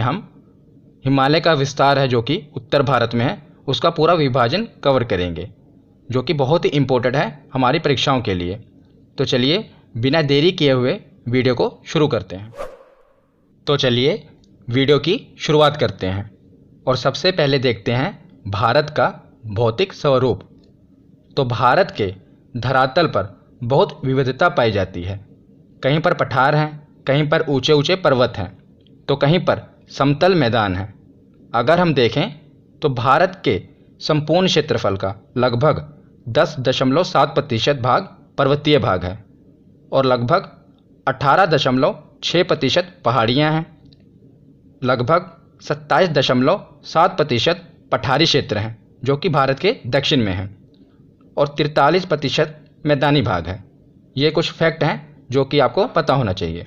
हम हिमालय का विस्तार है जो कि उत्तर भारत में है, उसका पूरा विभाजन कवर करेंगे, जो कि बहुत ही इम्पोर्टेंट है हमारी परीक्षाओं के लिए। तो चलिए बिना देरी किए हुए वीडियो को शुरू करते हैं। तो चलिए वीडियो की शुरुआत करते हैं और सबसे पहले देखते हैं भारत का भौतिक स्वरूप। तो भारत के धरातल पर बहुत विविधता पाई जाती है। कहीं पर पठार हैं, कहीं पर ऊंचे ऊंचे पर्वत हैं, तो कहीं पर समतल मैदान हैं। अगर हम देखें तो भारत के संपूर्ण क्षेत्रफल का लगभग 10.7% भाग पर्वतीय भाग है और लगभग 18.6% पहाड़ियाँ हैं। लगभग 27.7% पठारी क्षेत्र हैं जो कि भारत के दक्षिण में हैं और 43% मैदानी भाग है। ये कुछ फैक्ट हैं जो कि आपको पता होना चाहिए।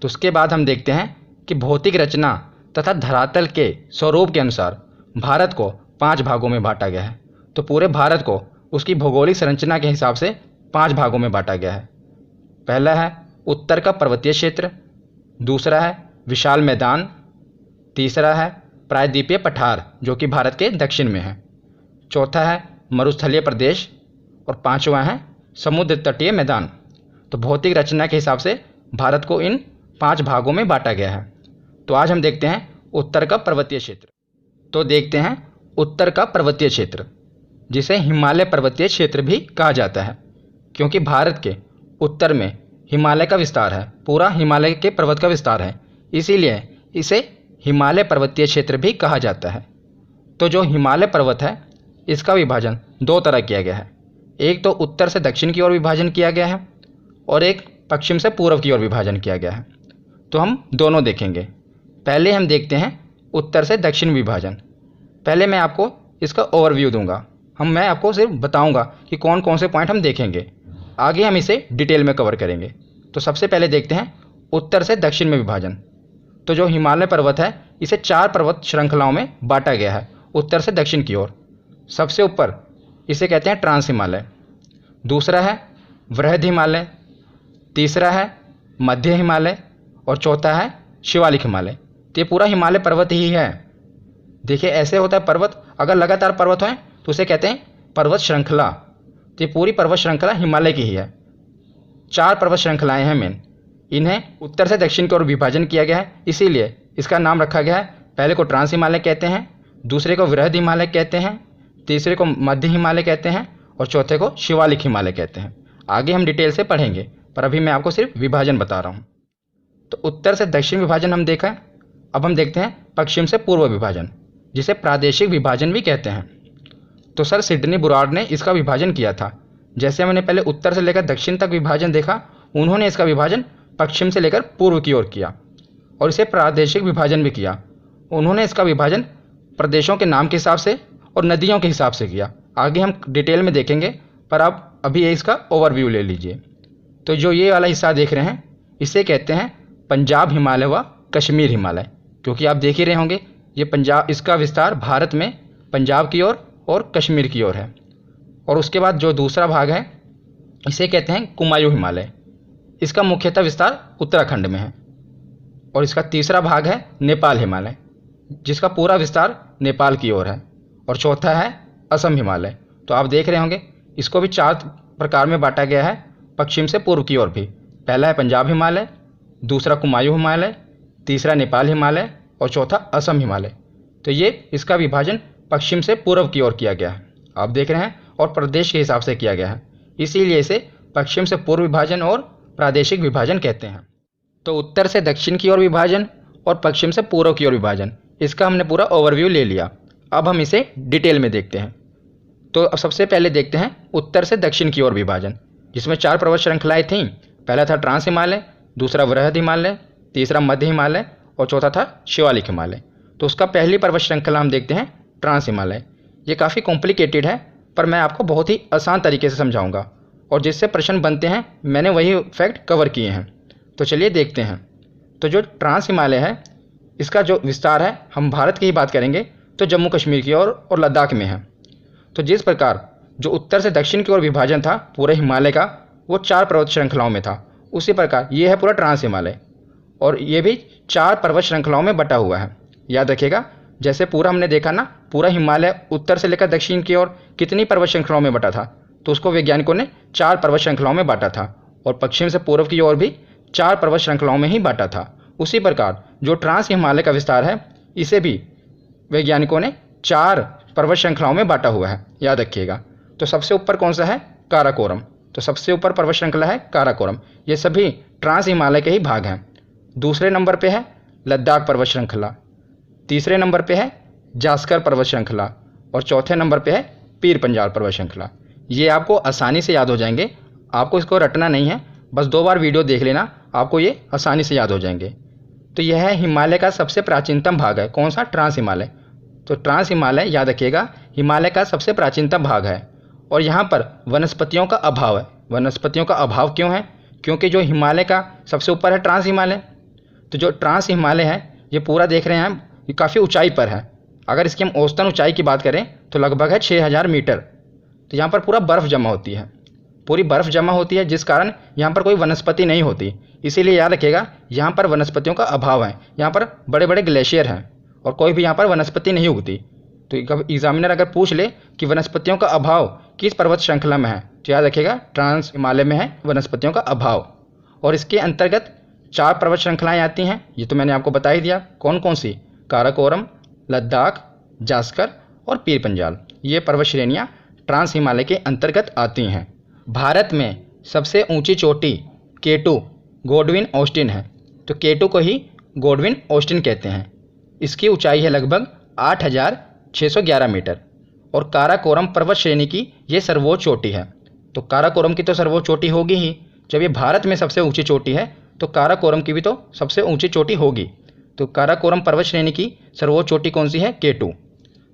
तो उसके बाद हम देखते हैं कि भौतिक रचना तथा धरातल के स्वरूप के अनुसार भारत को 5 भागों में बांटा गया है। तो पूरे भारत को उसकी भौगोलिक संरचना के हिसाब से 5 भागों में बांटा गया है। पहला है उत्तर का पर्वतीय क्षेत्र, दूसरा है विशाल मैदान, तीसरा है प्रायद्वीपीय पठार जो कि भारत के दक्षिण में है, चौथा है मरुस्थलीय प्रदेश और पांचवा है समुद्र तटीय मैदान। तो भौतिक रचना के हिसाब से भारत को इन 5 भागों में बांटा गया है। तो आज हम देखते हैं उत्तर का पर्वतीय क्षेत्र। तो देखते हैं उत्तर का पर्वतीय क्षेत्र, जिसे हिमालय पर्वतीय क्षेत्र भी कहा जाता है, क्योंकि भारत के उत्तर में हिमालय का विस्तार है, पूरा हिमालय के पर्वत का विस्तार है, इसीलिए इसे हिमालय पर्वतीय क्षेत्र भी कहा जाता है। तो जो हिमालय पर्वत है इसका विभाजन 2 तरह किया गया है। एक तो उत्तर से दक्षिण की ओर विभाजन किया गया है और एक पश्चिम से पूर्व की ओर विभाजन किया गया है। तो हम दोनों देखेंगे। पहले हम देखते हैं उत्तर से दक्षिण विभाजन। पहले मैं आपको इसका ओवरव्यू दूंगा। मैं आपको सिर्फ बताऊंगा कि कौन कौन से पॉइंट हम देखेंगे, आगे हम इसे डिटेल में कवर करेंगे। तो सबसे पहले देखते हैं उत्तर से दक्षिण में विभाजन। तो जो हिमालय पर्वत है इसे 4 पर्वत श्रृंखलाओं में बांटा गया है उत्तर से दक्षिण की ओर। सबसे ऊपर इसे कहते हैं ट्रांस हिमालय, दूसरा है वृहद हिमालय, तीसरा है मध्य हिमालय और चौथा है शिवालिक हिमालय। तो ये पूरा हिमालय पर्वत ही है। देखिए ऐसे होता है पर्वत, अगर लगातार पर्वत हैं तो उसे कहते हैं पर्वत श्रृंखला। तो ये पूरी पर्वत श्रृंखला हिमालय की ही है। 4 पर्वत श्रृंखलाएं हैं मेन, इन्हें उत्तर से दक्षिण की ओर विभाजन किया गया है, इसीलिए इसका नाम रखा गया है। पहले को ट्रांस हिमालय कहते हैं, दूसरे को वृहद हिमालय कहते हैं, तीसरे को मध्य हिमालय कहते हैं और चौथे को शिवालिक हिमालय कहते हैं। आगे हम डिटेल से पढ़ेंगे, पर अभी मैं आपको सिर्फ विभाजन बता रहा हूँ। तो उत्तर से दक्षिण विभाजन हम देखा। अब हम देखते हैं पश्चिम से पूर्व विभाजन, जिसे प्रादेशिक विभाजन भी कहते हैं। तो सर सिडनी बुराड़ ने इसका विभाजन किया था। जैसे हमने पहले उत्तर से लेकर दक्षिण तक विभाजन देखा, उन्होंने इसका विभाजन पश्चिम से लेकर पूर्व की ओर किया और इसे प्रादेशिक विभाजन भी किया। उन्होंने इसका विभाजन प्रदेशों के नाम के हिसाब से और नदियों के हिसाब से किया। आगे हम डिटेल में देखेंगे, पर आप अभी ये इसका ओवरव्यू ले लीजिए। तो जो ये वाला हिस्सा देख रहे हैं इसे कहते हैं पंजाब हिमालय व कश्मीर हिमालय, क्योंकि आप देख ही रहे होंगे ये पंजाब, इसका विस्तार भारत में पंजाब की ओर और कश्मीर की ओर है। और उसके बाद जो दूसरा भाग है इसे कहते हैं कुमायूं हिमालय, इसका मुख्यतः विस्तार उत्तराखंड में है। और इसका तीसरा भाग है नेपाल हिमालय, जिसका पूरा विस्तार नेपाल की ओर है। और चौथा है असम हिमालय। तो आप देख रहे होंगे इसको भी 4 प्रकार में बांटा गया है, पश्चिम से पूर्व की ओर भी। पहला है पंजाब हिमालय, दूसरा कुमायूं हिमालय, तीसरा नेपाल हिमालय और चौथा असम हिमालय। तो ये इसका विभाजन पश्चिम से पूर्व की ओर किया गया है, आप देख रहे हैं, और प्रदेश के हिसाब से किया गया है, इसीलिए इसे पश्चिम से पूर्व विभाजन और प्रादेशिक विभाजन कहते हैं। तो उत्तर से दक्षिण की ओर विभाजन और पश्चिम से पूर्व की ओर विभाजन, इसका हमने पूरा ओवरव्यू ले लिया। अब हम इसे डिटेल में देखते हैं। तो अब सबसे पहले देखते हैं उत्तर से दक्षिण की ओर विभाजन, जिसमें 4 पर्वत श्रृंखलाएं थीं। पहला था ट्रांस हिमालय, दूसरा वृहद हिमालय, तीसरा मध्य हिमालय और चौथा था शिवालिक हिमालय। तो उसका पहली पर्वत श्रृंखला हम देखते हैं ट्रांस हिमालय। ये काफ़ी कॉम्प्लिकेटेड है, पर मैं आपको बहुत ही आसान तरीके से समझाऊंगा और जिससे प्रश्न बनते हैं मैंने वही फैक्ट कवर किए हैं। तो चलिए देखते हैं। तो जो ट्रांस हिमालय है इसका जो विस्तार है, हम भारत की ही बात करेंगे तो जम्मू कश्मीर की ओर और लद्दाख में है। तो जिस प्रकार जो उत्तर से दक्षिण की ओर विभाजन था पूरे हिमालय का, वो 4 पर्वत श्रृंखलाओं में था, उसी प्रकार ये है पूरा ट्रांस हिमालय। और ये भी 4 पर्वत श्रृंखलाओं में बटा हुआ है। याद रखिएगा, जैसे पूरा हमने देखा ना, पूरा हिमालय उत्तर से लेकर दक्षिण की ओर कितनी पर्वत श्रृंखलाओं में बटा था, तो उसको वैज्ञानिकों ने 4 पर्वत श्रृंखलाओं में बांटा था, और पश्चिम से पूर्व की ओर भी 4 पर्वत श्रृंखलाओं में ही बांटा था। उसी प्रकार जो ट्रांस हिमालय का विस्तार है, इसे भी वैज्ञानिकों ने 4 पर्वत श्रृंखलाओं में बांटा हुआ है। याद रखिएगा। तो सबसे ऊपर कौन सा है? काराकोरम। तो सबसे ऊपर पर्वत श्रृंखला है काराकोरम। ये सभी ट्रांस हिमालय के ही भाग हैं। दूसरे नंबर पे है लद्दाख पर्वत श्रृंखला, तीसरे नंबर पे है जास्कर पर्वत श्रृंखला, और चौथे नंबर पे है पीर पंजाल पर्वत श्रृंखला। ये आपको आसानी से याद हो जाएंगे, आपको इसको रटना नहीं है, बस 2 बार वीडियो देख लेना, आपको ये आसानी से याद हो जाएंगे। तो यह है हिमालय का सबसे प्राचीनतम भाग है। कौन सा? ट्रांस हिमालय। तो ट्रांस हिमालय, याद रखिएगा, हिमालय का सबसे प्राचीनतम भाग है। और यहाँ पर वनस्पतियों का अभाव है। वनस्पतियों का अभाव क्यों है? क्योंकि जो हिमालय का सबसे ऊपर है ट्रांस हिमालय, तो जो ट्रांस हिमालय है ये पूरा देख रहे हैं हम, ये काफ़ी ऊंचाई पर है। अगर इसकी हम औसतन ऊंचाई की बात करें तो लगभग है 6000 मीटर। तो यहाँ पर पूरा बर्फ़ जमा होती है, पूरी बर्फ़ जमा होती है, जिस कारण यहाँ पर कोई वनस्पति नहीं होती। इसीलिए याद रखिएगा, यहाँ पर वनस्पतियों का अभाव है। यहाँ पर बड़े बड़े ग्लेशियर हैं और कोई भी यहाँ पर वनस्पति नहीं उगती। तो एग्जामिनर अगर पूछ ले कि वनस्पतियों का अभाव किस पर्वत श्रृंखला में है, तो याद रखिएगा ट्रांस हिमालय में है वनस्पतियों का अभाव। और इसके अंतर्गत 4 पर्वत श्रृंखलाएँ आती हैं, ये तो मैंने आपको बता ही दिया। कौन कौन सी? काराकोरम, लद्दाख, जास्कर और पीर पंजाल। ये पर्वत श्रेणियाँ ट्रांस हिमालय के अंतर्गत आती हैं। भारत में सबसे ऊंची चोटी K2 गोडविन ऑस्टिन है। तो K2 को ही गोडविन ऑस्टिन कहते हैं। इसकी ऊंचाई है लगभग 8611 मीटर। और काराकोरम पर्वत श्रेणी की ये सर्वोच्च चोटी है। तो काराकोरम की तो सर्वोच्च चोटी होगी ही, जब ये भारत में सबसे ऊंची चोटी है तो काराकोरम की भी तो सबसे ऊंची चोटी होगी। तो काराकोरम पर्वत श्रेणी की सर्वोच्च चोटी कौन सी है? K2।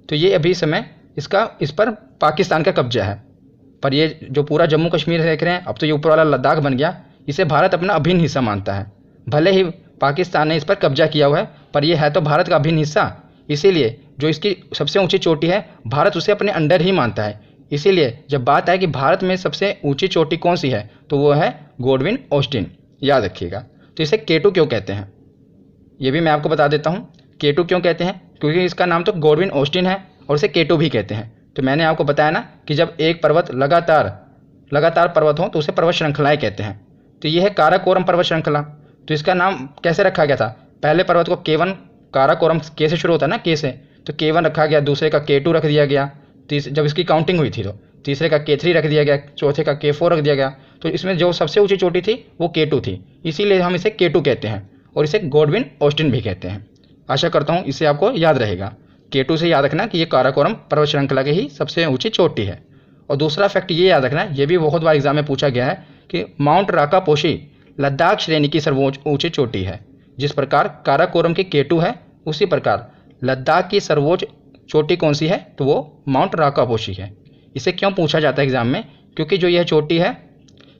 तो ये अभी समय इस पर पाकिस्तान का कब्जा है। पर ये जो पूरा जम्मू कश्मीर देख रहे हैं, अब तो ये ऊपर वाला लद्दाख बन गया, इसे भारत अपना अभिन्न हिस्सा मानता है। भले ही पाकिस्तान ने इस पर कब्जा किया हुआ है, पर यह है तो भारत का अभिन्न हिस्सा। इसीलिए जो इसकी सबसे ऊंची चोटी है, भारत उसे अपने अंडर ही मानता है। इसीलिए जब बात आए कि भारत में सबसे ऊंची चोटी कौन सी है, तो वो है गोडविन ऑस्टिन। याद रखिएगा। तो इसे K2 क्यों कहते हैं, ये भी मैं आपको बता देता हूँ। K2 क्यों कहते हैं? क्योंकि इसका नाम तो गोडविन ऑस्टिन है और इसे K2 भी कहते हैं। तो मैंने आपको बताया ना कि जब एक पर्वत लगातार पर्वत हो तो उसे पर्वत श्रृंखलाएँ कहते हैं। तो ये है काराकोरम पर्वत श्रृंखला। तो इसका नाम कैसे रखा गया था? पहले पर्वत को K1, काराकोरम K से शुरू होता है ना, K से, तो K1 रखा गया, दूसरे का K2 रख दिया गया, जब इसकी काउंटिंग हुई थी तो तीसरे का K3 रख दिया गया, चौथे का K4 रख दिया गया। तो इसमें जो सबसे ऊंची चोटी थी वो K2 थी, इसीलिए हम इसे K2 कहते हैं और इसे गोडविन ऑस्टिन भी कहते हैं। आशा करता हूँ इसे आपको याद रहेगा। K2 से याद रखना कि ये काराकोरम पर्वत श्रृंखला की ही सबसे ऊंची चोटी है। और दूसरा फैक्ट ये याद रखना, ये भी बहुत बार एग्जाम में पूछा गया है कि माउंट राकापोशी लद्दाख श्रेणी की सर्वोच्च ऊंची चोटी है। जिस प्रकार काराकोरम की K2 है, उसी प्रकार लद्दाख की सर्वोच्च चोटी कौन सी है, तो वो माउंट राकापोशी है। इसे क्यों पूछा जाता है एग्जाम में? क्योंकि जो यह चोटी है,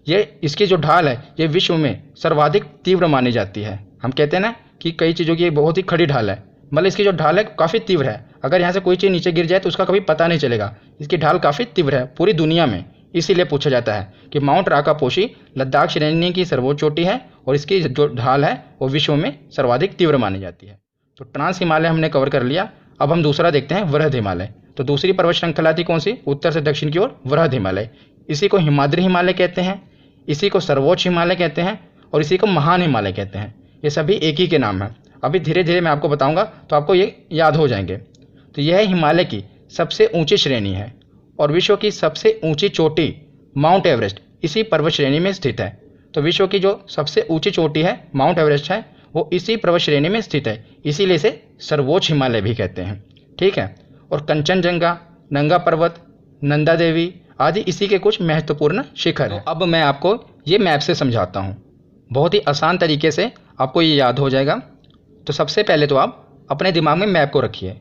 ये इसकी जो ढाल है, ये विश्व में सर्वाधिक तीव्र मानी जाती है। हम कहते हैं ना कि कई चीज़ों की बहुत ही खड़ी ढाल है, मतलब इसकी जो ढाल है काफ़ी तीव्र है। अगर यहाँ से कोई चीज़ नीचे गिर जाए तो उसका कभी पता नहीं चलेगा। इसकी ढाल काफ़ी तीव्र है पूरी दुनिया में, इसीलिए पूछा जाता है कि माउंट राकापोशी लद्दाख श्रेणी की सर्वोच्च चोटी है और इसकी जो ढाल है वो विश्व में सर्वाधिक तीव्र मानी जाती है। तो ट्रांस हिमालय हमने कवर कर लिया। अब हम दूसरा देखते हैं, वृहद हिमालय। तो दूसरी पर्वत श्रृंखला थी कौन सी? उत्तर से दक्षिण की ओर वृहद हिमालय। इसी को हिमाद्री हिमालय कहते हैं, इसी को सर्वोच्च हिमालय कहते हैं और इसी को महान हिमालय कहते हैं। ये सभी एक ही के नाम हैं। अभी धीरे धीरे मैं आपको बताऊंगा तो आपको ये याद हो जाएंगे। तो यह हिमालय की सबसे ऊंची श्रेणी है और विश्व की सबसे ऊंची चोटी माउंट एवरेस्ट इसी पर्वत श्रेणी में स्थित है। तो विश्व की जो सबसे ऊंची चोटी है माउंट एवरेस्ट है, वो इसी पर्वत श्रेणी में स्थित है, इसीलिए इसे सर्वोच्च हिमालय भी कहते हैं। ठीक है। और कंचनजंगा, नंगा पर्वत, नंदा देवी आदि इसी के कुछ महत्वपूर्ण शिखर हैं। अब मैं आपको ये मैप से समझाता हूँ, बहुत ही आसान तरीके से आपको ये याद हो जाएगा। तो सबसे पहले तो आप अपने दिमाग में मैप को रखिए।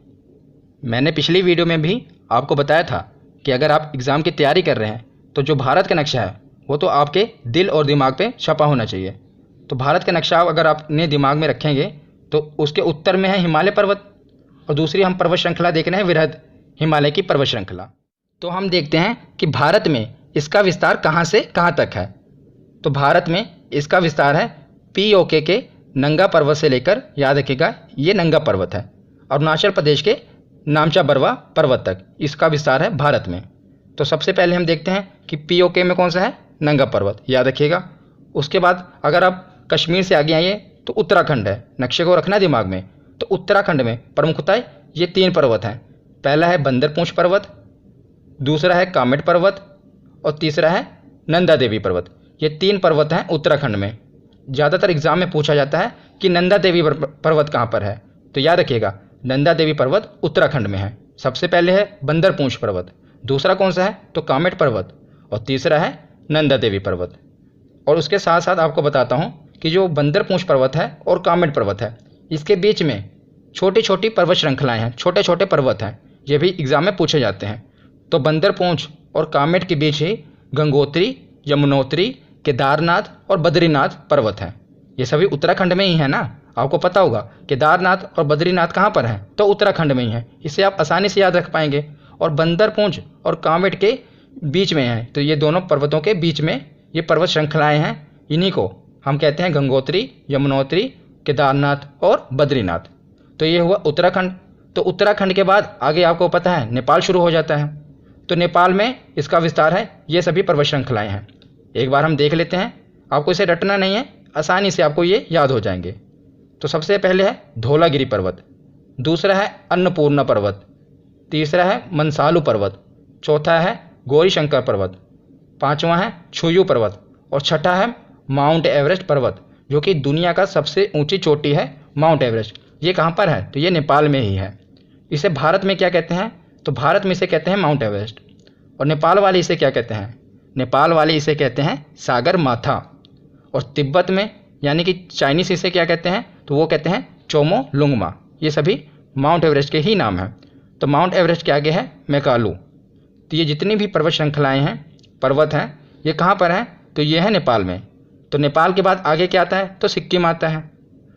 मैंने पिछली वीडियो में भी आपको बताया था कि अगर आप एग्ज़ाम की तैयारी कर रहे हैं तो जो भारत का नक्शा है वो तो आपके दिल और दिमाग पे छपा होना चाहिए। तो भारत का नक्शा अगर आप अपने दिमाग में रखेंगे तो उसके उत्तर में है हिमालय पर्वत और दूसरी हम पर्वत श्रृंखला देख रहे हैं वृहद हिमालय की पर्वत श्रृंखला। तो हम देखते हैं कि भारत में इसका विस्तार कहाँ से कहाँ तक है। तो भारत में इसका विस्तार है POK के नंगा पर्वत से लेकर, याद रखिएगा ये नंगा पर्वत है, अरुणाचल प्रदेश के नामचा बरवा पर्वत तक इसका विस्तार है भारत में। तो सबसे पहले हम देखते हैं कि पीओके में कौन सा है, नंगा पर्वत, याद रखिएगा। उसके बाद अगर आप कश्मीर से आगे आइए तो उत्तराखंड है, नक्शे को रखना दिमाग में। तो उत्तराखंड में प्रमुखतः ये 3 पर्वत हैं। पहला है बंदरपूंछ पर्वत, दूसरा है कामेट पर्वत और तीसरा है नंदा देवी पर्वत। ये 3 पर्वत हैं उत्तराखंड में। ज़्यादातर एग्जाम में पूछा जाता है कि नंदा देवी पर्वत कहाँ पर है, तो याद रखिएगा नंदा देवी पर्वत उत्तराखंड में है। सबसे पहले है बंदरपूंछ पर्वत, दूसरा कौन सा है तो कामेट पर्वत और तीसरा है नंदा देवी पर्वत। और उसके साथ साथ आपको बताता हूँ कि जो बंदरपूंछ पर्वत है और कामेट पर्वत है, इसके बीच में छोटी छोटी पर्वत श्रृंखलाएँ हैं, छोटे छोटे पर्वत हैं, ये भी एग्जाम में पूछे जाते हैं। तो बंदरपूंछ और कामेट के बीच ही गंगोत्री, यमुनोत्री, केदारनाथ और बद्रीनाथ पर्वत हैं। ये सभी उत्तराखंड में ही है ना, आपको पता होगा केदारनाथ और बद्रीनाथ कहाँ पर हैं, तो उत्तराखंड में ही है। इसे आप आसानी से याद रख पाएंगे। और बंदरपूंछ और कामेट के बीच में है, तो ये दोनों पर्वतों के बीच में ये पर्वत श्रृंखलाएँ हैं, इन्हीं को हम कहते हैं गंगोत्री, यमुनोत्री, केदारनाथ और बद्रीनाथ। तो ये हुआ उत्तराखंड। तो उत्तराखंड के बाद आगे आपको पता है नेपाल शुरू हो जाता है। तो नेपाल में इसका विस्तार है, ये सभी पर्वत श्रृंखलाएँ हैं। एक बार हम देख लेते हैं, आपको इसे रटना नहीं है, आसानी से आपको ये याद हो जाएंगे। तो सबसे पहले है धौलागिरी पर्वत, दूसरा है अन्नपूर्णा पर्वत, तीसरा है मनसालू पर्वत, चौथा है गौरीशंकर पर्वत, पांचवा है छुयू पर्वत और छठा है माउंट एवरेस्ट पर्वत, जो कि दुनिया का सबसे ऊंची चोटी है माउंट एवरेस्ट। ये कहाँ पर है, तो ये नेपाल में ही है। इसे भारत में क्या कहते हैं, तो भारत में इसे कहते हैं माउंट एवरेस्ट। और नेपाल वाले इसे क्या कहते हैं, नेपाल वाले इसे कहते हैं सागर माथा। और तिब्बत में यानी कि चाइनीस इसे क्या कहते हैं, तो वो कहते हैं चोमो लुंगमा। ये सभी माउंट एवरेस्ट के ही नाम हैं। तो माउंट एवरेस्ट के आगे है मैकालू। तो ये जितनी भी पर्वत श्रृंखलाएँ हैं, पर्वत हैं, ये कहाँ पर हैं, तो ये है नेपाल में। तो नेपाल के बाद आगे क्या आता है, तो सिक्किम आता है।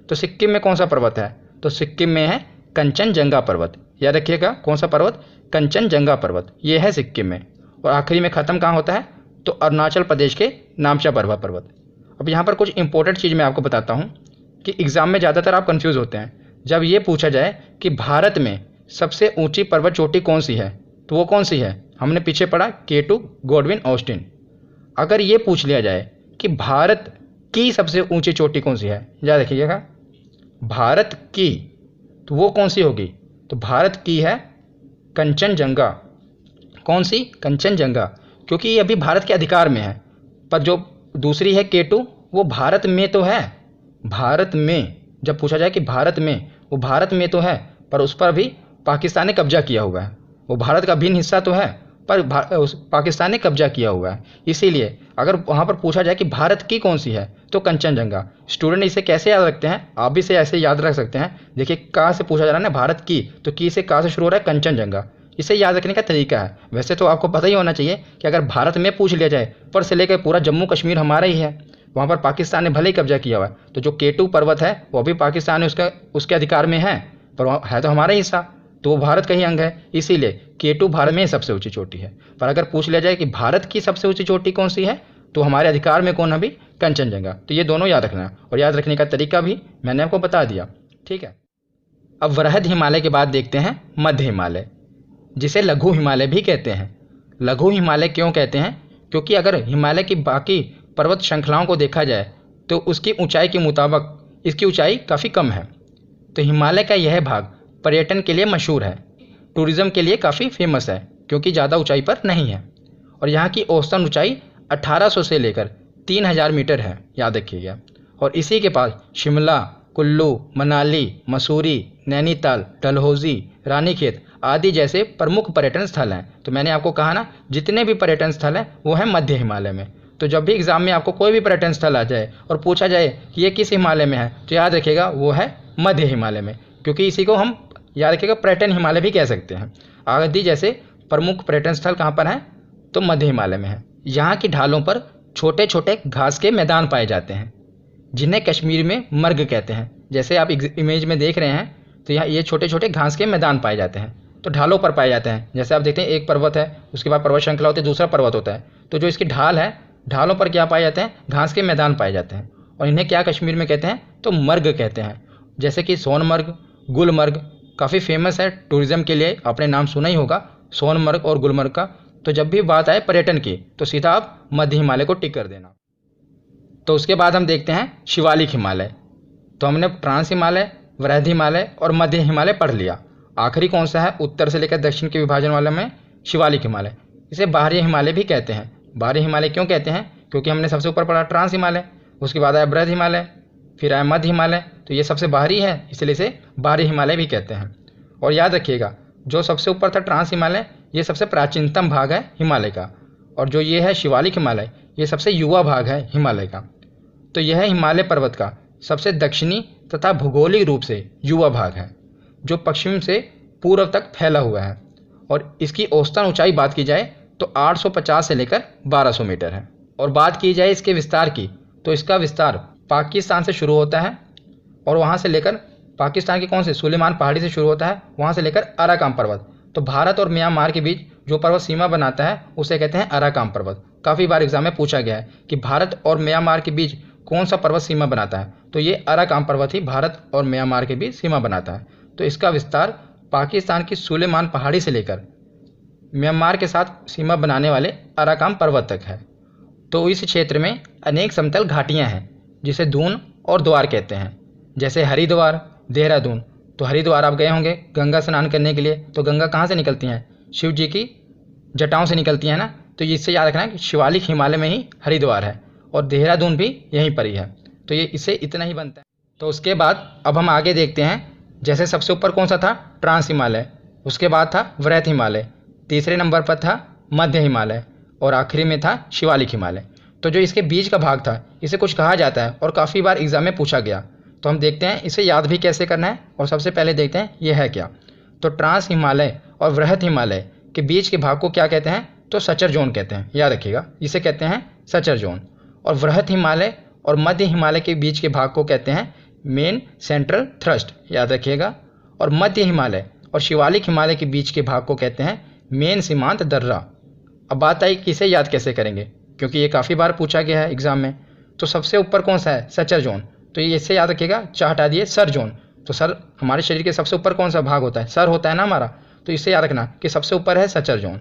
तो सिक्किम में कौन सा पर्वत है, तो सिक्किम में है कंचनजंगा पर्वत। याद रखिएगा कौन सा पर्वत, कंचनजंगा पर्वत, ये है सिक्किम में। और आखिरी में ख़त्म कहाँ होता है, तो अरुणाचल प्रदेश के नामचा बरवा पर्वत। अब यहाँ पर कुछ इंपॉर्टेंट चीज़ मैं आपको बताता हूँ कि एग्ज़ाम में ज़्यादातर आप कंफ्यूज होते हैं। जब ये पूछा जाए कि भारत में सबसे ऊंची पर्वत चोटी कौन सी है, तो वो कौन सी है, हमने पीछे पढ़ा K2 गॉडविन ऑस्टिन। अगर ये पूछ लिया जाए कि भारत की सबसे ऊंची चोटी कौन सी है, याद रखिएगा भारत की, तो वो कौन सी होगी, तो भारत की है कंचनजंगा। कौन सी, कंचनजंगा, क्योंकि ये अभी भारत के अधिकार में है। पर जो दूसरी है K2 वो भारत में तो है, भारत में जब पूछा जाए कि भारत में, वो भारत में तो है पर उस पर भी पाकिस्तान ने कब्जा किया हुआ है। वो भारत का भिन्न हिस्सा तो है पर पाकिस्तान ने कब्जा किया हुआ है। इसीलिए अगर वहाँ पर पूछा जाए कि भारत की कौन सी है, तो कंचनजंगा। स्टूडेंट इसे कैसे याद रखते हैं, आप भी इसे ऐसे याद रख सकते हैं। देखिए कहाँ से पूछा जा रहा है ना, भारत की, तो की से कहाँ से शुरू हो रहा है, कंचनजंगा। इसे याद रखने का तरीका है। वैसे तो आपको पता ही होना चाहिए कि अगर भारत में पूछ लिया जाए, पर से लेकर पूरा जम्मू कश्मीर हमारा ही है, वहाँ पर पाकिस्तान ने भले ही कब्जा किया हुआ है। तो जो K2 पर्वत है वो भी पाकिस्तान ने उसके अधिकार में है, पर है तो हमारा ही हिस्सा, तो वो भारत का ही अंग है। इसीलिए K2 भारत में सबसे ऊंची चोटी है। पर अगर पूछ लिया जाए कि भारत की सबसे ऊंची चोटी कौन सी है, तो हमारे अधिकार में कौन है भी, कंचनजंगा। तो ये दोनों याद रखना है, और याद रखने का तरीका भी मैंने आपको बता दिया, ठीक है। अब वृहद हिमालय के बाद देखते हैं मध्य हिमालय, जिसे लघु हिमालय भी कहते हैं। लघु हिमालय क्यों कहते हैं, क्योंकि अगर हिमालय की बाकी पर्वत श्रृंखलाओं को देखा जाए तो उसकी ऊंचाई के मुताबिक इसकी ऊंचाई काफ़ी कम है। तो हिमालय का यह भाग पर्यटन के लिए मशहूर है, टूरिज़्म के लिए काफ़ी फेमस है, क्योंकि ज़्यादा ऊंचाई पर नहीं है। और यहाँ की औसतन ऊंचाई 1800 से लेकर 3000 मीटर है, याद रखिएगा। और इसी के पास शिमला, कुल्लू, मनाली, मसूरी, नैनीताल, डलहौजी, रानीखेत आदि जैसे प्रमुख पर्यटन स्थल हैं। तो मैंने आपको कहा ना, जितने भी पर्यटन स्थल हैं वो हैं मध्य हिमालय में। तो जब भी एग्जाम में आपको कोई भी पर्यटन स्थल आ जाए और पूछा जाए कि ये किस हिमालय में है, तो याद रखिएगा वो है मध्य हिमालय में, क्योंकि इसी को हम याद रखिएगा पर्यटन हिमालय भी कह सकते हैं। आदि जैसे प्रमुख पर्यटन स्थल कहाँ पर हैं, तो मध्य हिमालय में है। यहाँ की ढालों पर छोटे छोटे घास के मैदान पाए जाते हैं, जिन्हें कश्मीर में मर्ग कहते हैं। जैसे आप इमेज में देख रहे हैं, तो यहाँ ये छोटे छोटे घास के मैदान पाए जाते हैं, तो ढालों पर पाए जाते हैं। जैसे आप देखते हैं एक पर्वत है, उसके बाद पर्वत श्रृंखला होती है, दूसरा पर्वत होता है, तो जो इसकी ढाल है, ढालों पर क्या पाए जाते हैं, घास के मैदान पाए जाते हैं। और इन्हें क्या कश्मीर में कहते हैं, तो मर्ग कहते हैं। जैसे कि सोनमर्ग, गुलमर्ग काफ़ी फेमस है टूरिज़्म के लिए, आपने नाम सुना ही होगा सोनमर्ग और गुलमर्ग का। तो जब भी बात आए पर्यटन की तो सीधा आप मध्य हिमालय को टिक कर देना। तो उसके बाद हम देखते हैं शिवालिक हिमालय। तो हमने ट्रांस हिमालय, वृहद हिमालय और मध्य हिमालय पढ़ लिया। आखिरी कौन सा है उत्तर से लेकर दक्षिण के विभाजन वाले में? शिवालिक हिमालय। इसे बाहरी हिमालय भी कहते हैं। बाहरी हिमालय क्यों कहते हैं? क्योंकि हमने सबसे ऊपर पढ़ा ट्रांस हिमालय, उसके बाद आया वृहद हिमालय, फिर आया मध्य हिमालय, तो ये सबसे बाहरी है, इसलिए इसे बाहरी हिमालय भी कहते हैं। और याद रखिएगा, जो सबसे ऊपर था ट्रांस हिमालय, ये सबसे प्राचीनतम भाग है हिमालय का, और जो ये है शिवालिक हिमालय, ये सबसे युवा भाग है हिमालय का। तो यह हिमालय पर्वत का सबसे दक्षिणी तथा भौगोलिक रूप से युवा भाग है, जो पश्चिम से पूर्व तक फैला हुआ है। और इसकी औसतन ऊंचाई बात की जाए तो 850 से लेकर 1200 मीटर है। और बात की जाए इसके विस्तार की, तो इसका विस्तार पाकिस्तान से शुरू होता है, और वहाँ से लेकर पाकिस्तान के कौन से सुलेमान पहाड़ी से शुरू होता है, वहाँ से लेकर अराकाम पर्वत। तो भारत और म्यांमार के बीच जो पर्वत सीमा बनाता है उसे कहते हैं अराकाम पर्वत। काफ़ी बार एग्जाम में पूछा गया है कि भारत और म्यांमार के बीच कौन सा पर्वत सीमा बनाता है, तो ये अराकाम पर्वत ही भारत और म्यांमार के बीच सीमा बनाता है। तो इसका विस्तार पाकिस्तान की सुलेमान पहाड़ी से लेकर म्यांमार के साथ सीमा बनाने वाले अराकाम पर्वत तक है। तो इस क्षेत्र में अनेक समतल घाटियाँ हैं जिसे दून और द्वार कहते हैं। जैसे हरिद्वार, देहरादून। तो हरिद्वार आप गए होंगे गंगा स्नान करने के लिए, तो गंगा कहाँ से निकलती हैं? शिव जी की जटाओं से निकलती हैं ना। तो इससे याद रखना है कि शिवालिक हिमालय में ही हरिद्वार है, और देहरादून भी यहीं पर ही है। तो ये इससे इतना ही बनता है। तो उसके बाद अब हम आगे देखते हैं। जैसे सबसे ऊपर कौन सा था? ट्रांस हिमालय, उसके बाद था वृहद हिमालय, तीसरे नंबर पर था मध्य हिमालय, और आखिरी में था शिवालिक हिमालय। तो जो इसके बीच का भाग था इसे कुछ कहा जाता है, और काफ़ी बार एग्जाम में पूछा गया। तो हम देखते हैं इसे याद भी कैसे करना है, और सबसे पहले देखते हैं ये है क्या। तो ट्रांस हिमालय और वृहद हिमालय के बीच के भाग को क्या कहते हैं? तो सचर जोन कहते हैं। याद रखिएगा, इसे कहते हैं सचर जोन। और वृहद हिमालय और मध्य हिमालय के बीच के भाग को कहते हैं मेन सेंट्रल थ्रस्ट। याद रखिएगा। और मध्य हिमालय और शिवालिक हिमालय के बीच के भाग को कहते हैं मेन सीमांत दर्रा। अब बात आई कि इसे याद कैसे करेंगे, क्योंकि ये काफ़ी बार पूछा गया है एग्जाम में। तो सबसे ऊपर कौन सा है? Suture zone. तो ये इससे याद रखिएगा, चाह हटा दिए सर जोन। तो सर हमारे शरीर के सबसे ऊपर कौन सा भाग होता है? सर होता है ना हमारा। तो इससे याद रखना कि सबसे ऊपर है सचर जोन।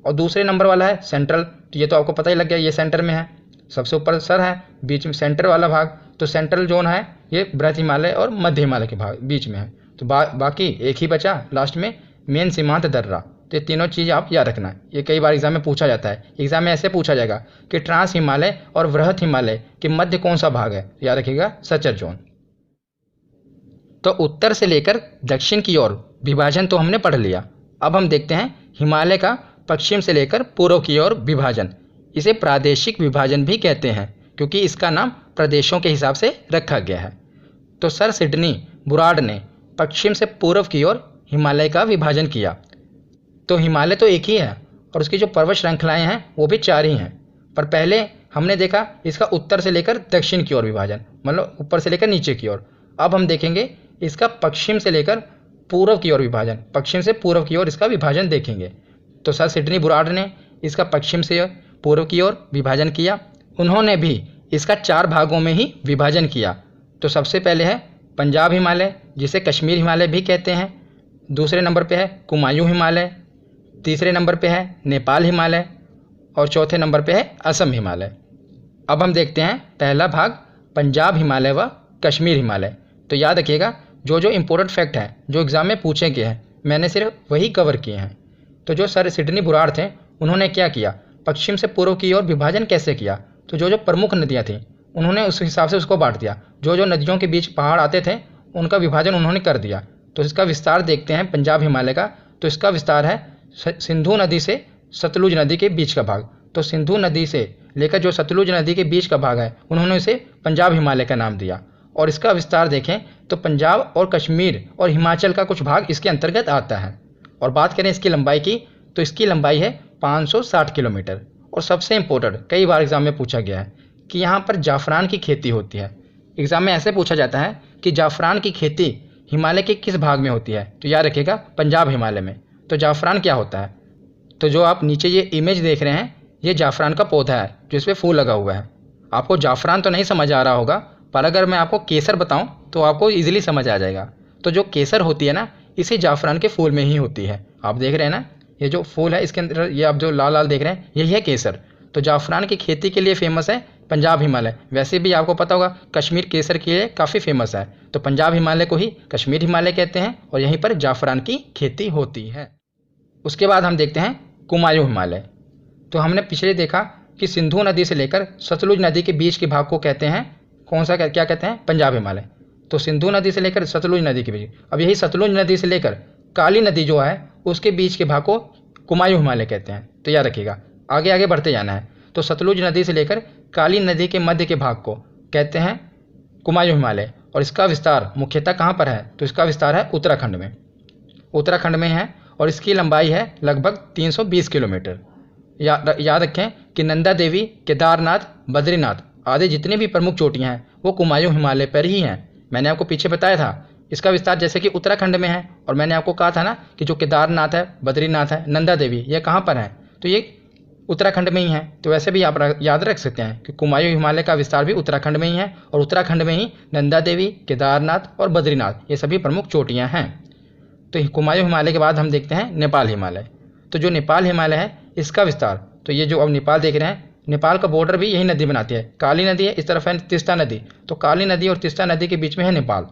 और दूसरे नंबर वाला है सेंट्रल। तो ये तो आपको पता ही लग गया, ये सेंटर में है। सबसे ऊपर सर है, बीच में सेंटर वाला भाग, तो सेंट्रल जोन है ये वृहद हिमालय और मध्य हिमालय के भाग बीच में है। तो बाकी एक ही बचा लास्ट में, मेन सीमांत दर्रा। तो ये तीनों चीज़ आप याद रखना है, ये कई बार एग्जाम में पूछा जाता है। एग्जाम में ऐसे पूछा जाएगा कि ट्रांस हिमालय और वृहद हिमालय के मध्य कौन सा भाग है? याद रखिएगा, सचर जोन। तो उत्तर से लेकर दक्षिण की ओर विभाजन तो हमने पढ़ लिया। अब हम देखते हैं हिमालय का पश्चिम से लेकर पूर्व की ओर विभाजन। इसे प्रादेशिक विभाजन भी कहते हैं, क्योंकि इसका नाम प्रदेशों के हिसाब से रखा गया है। तो सर सिडनी बुराड़ ने पश्चिम से पूर्व की ओर हिमालय का विभाजन किया। तो हिमालय तो एक ही है, और उसकी जो पर्वत श्रृंखलाएं हैं वो भी 4 ही हैं। पर पहले हमने देखा इसका उत्तर से लेकर दक्षिण की ओर विभाजन, मतलब ऊपर से लेकर नीचे की ओर। अब हम देखेंगे इसका पश्चिम से लेकर पूर्व की ओर विभाजन, पश्चिम से पूर्व की ओर इसका विभाजन देखेंगे। तो सर सिडनी बुराड़ ने इसका पश्चिम से पूर्व की ओर विभाजन किया। उन्होंने भी इसका 4 भागों में ही विभाजन किया। तो सबसे पहले है पंजाब हिमालय, जिसे कश्मीर हिमालय भी कहते हैं। दूसरे नंबर पे है कुमायूं हिमालय, तीसरे नंबर पे है नेपाल हिमालय, और चौथे नंबर पे है असम हिमालय। अब हम देखते हैं पहला भाग पंजाब हिमालय व कश्मीर हिमालय। तो याद रखिएगा, जो जो इम्पोर्टेंट फैक्ट हैं जो एग्ज़ाम में पूछे गए हैं मैंने सिर्फ वही कवर किए हैं। तो जो सर सिडनी बुराड़ थे उन्होंने क्या किया, पश्चिम से पूर्व की ओर विभाजन कैसे किया? तो जो जो प्रमुख नदियाँ थीं उन्होंने उस हिसाब से उसको बांट दिया। जो जो नदियों के बीच पहाड़ आते थे उनका विभाजन उन्होंने कर दिया। तो इसका विस्तार देखते हैं पंजाब हिमालय का। तो इसका विस्तार है सिंधु नदी से सतलुज नदी के बीच का भाग। तो सिंधु नदी से लेकर जो सतलुज नदी के बीच का भाग है उन्होंने इसे पंजाब हिमालय का नाम दिया। और इसका विस्तार देखें तो पंजाब और कश्मीर और हिमाचल का कुछ भाग इसके अंतर्गत आता है। और बात करें इसकी लंबाई की, तो इसकी लंबाई है 560 किलोमीटर। और सबसे इम्पोर्टेंट, कई बार एग्जाम में पूछा गया है कि यहाँ पर जाफरान की खेती होती है। एग्जाम में ऐसे पूछा जाता है कि जाफरान की खेती हिमालय के किस भाग में होती है? तो याद रखिएगा पंजाब हिमालय में। तो जाफरान क्या होता है? तो जो आप नीचे ये इमेज देख रहे हैं ये जाफरान का पौधा है जो इस पर फूल लगा हुआ है। आपको जाफरान तो नहीं समझ आ रहा होगा, पर अगर मैं आपको केसर बताऊं तो आपको इजीली समझ आ जाएगा। तो जो केसर होती है ना, इसी जाफरान के फूल में ही होती है। आप देख रहे हैं ना, ये जो फूल है इसके अंदर, ये आप जो लाल लाल देख रहे हैं, यही है केसर। तो जाफरान की खेती के लिए फेमस है पंजाब हिमालय। वैसे भी आपको पता होगा कश्मीर केसर के लिए काफ़ी फेमस है। तो पंजाब हिमालय को ही कश्मीर हिमालय कहते हैं और यहीं पर जाफरान की खेती होती है। उसके बाद हम देखते हैं कुमायूं हिमालय। तो हमने पिछले देखा कि सिंधु नदी से लेकर सतलुज नदी के बीच के भाग को कहते हैं कौन सा, क्या कहते हैं, पंजाब हिमालय। तो सिंधु नदी से लेकर सतलुज नदी के बीच, अब यही सतलुज नदी से लेकर काली नदी जो है उसके बीच के भाग को कुमायूं हिमालय कहते हैं। तो याद रखिएगा, आगे आगे बढ़ते जाना है। तो सतलुज नदी से लेकर काली नदी के मध्य के भाग को कहते हैं कुमायूं हिमालय। और इसका विस्तार मुख्यतः कहाँ पर है? तो इसका विस्तार है उत्तराखंड में। उत्तराखंड में है और इसकी लंबाई है लगभग 320 किलोमीटर। याद रखें कि नंदा देवी, केदारनाथ, बद्रीनाथ आदि जितनी भी प्रमुख चोटियां हैं वो कुमायूं हिमालय पर ही हैं। मैंने आपको पीछे बताया था इसका विस्तार जैसे कि उत्तराखंड में है, और मैंने आपको कहा था ना कि जो केदारनाथ है, बद्रीनाथ है, नंदा देवी, ये कहाँ पर है? तो ये उत्तराखंड में ही है। तो वैसे भी आप याद रख सकते हैं कि कुमायूं हिमालय का विस्तार भी उत्तराखंड में ही है, और उत्तराखंड में ही नंदा देवी, केदारनाथ और बद्रीनाथ ये सभी प्रमुख चोटियाँ हैं। तो कुमायूं हिमालय के बाद हम देखते हैं नेपाल हिमालय। तो जो नेपाल हिमालय है इसका विस्तार, तो ये जो अब नेपाल देख रहे हैं, नेपाल का बॉर्डर भी यही नदी बनाती है। काली नदी है, इस तरफ है तीस्ता नदी। तो काली नदी और तीस्ता नदी के बीच में है नेपाल,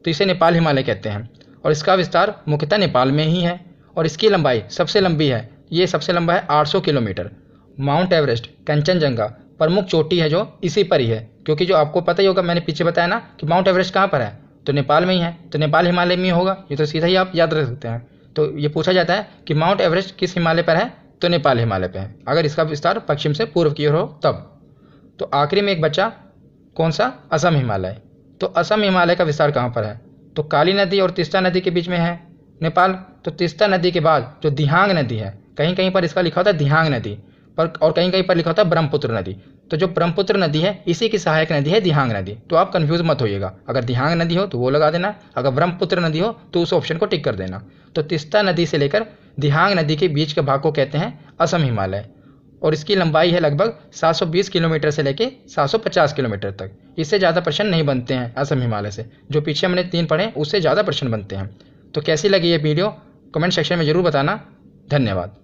तो इसे नेपाल हिमालय कहते हैं। और इसका विस्तार मुख्यतः नेपाल में ही है, और इसकी लंबाई सबसे लंबी है, ये सबसे लंबा है 800 किलोमीटर। माउंट एवरेस्ट, कंचनजंगा प्रमुख चोटी है जो इसी पर ही है, क्योंकि जो आपको पता ही होगा, मैंने पीछे बताया ना कि माउंट एवरेस्ट कहाँ पर है, तो नेपाल में ही है। तो नेपाल हिमालय में ही होगा, ये तो सीधा ही आप याद रख सकते हैं। तो ये पूछा जाता है कि माउंट एवरेस्ट किस हिमालय पर है, तो नेपाल हिमालय पर है, अगर इसका विस्तार पश्चिम से पूर्व की ओर हो तब। तो आखिरी में एक बच्चा कौन सा? असम हिमालय। तो असम हिमालय का विस्तार कहाँ पर है? तो काली नदी और तीस्ता नदी के बीच में है नेपाल। तो तीस्ता नदी के बाद जो दिहांग नदी है, कहीं कहीं पर इसका लिखा होता है दिहांग नदी पर, और कहीं कहीं पर लिखा होता है ब्रह्मपुत्र नदी। तो जो ब्रह्मपुत्र नदी है इसी की सहायक नदी है दिहांग नदी। तो आप कंफ्यूज मत होइएगा, अगर दिहांग नदी हो तो वो लगा देना, अगर ब्रह्मपुत्र नदी हो तो उस ऑप्शन को टिक कर देना। तो तीस्ता नदी से लेकर दिहांग नदी के बीच के भाग को कहते हैं असम हिमालय, और इसकी लंबाई है लगभग 720 किलोमीटर से लेकर 750 किलोमीटर तक। इससे ज़्यादा प्रश्न नहीं बनते हैं असम हिमालय से, जो पीछे हमने 3 पढ़े उससे ज़्यादा प्रश्न बनते हैं। तो कैसी लगी ये वीडियो कमेंट सेक्शन में ज़रूर बताना। धन्यवाद।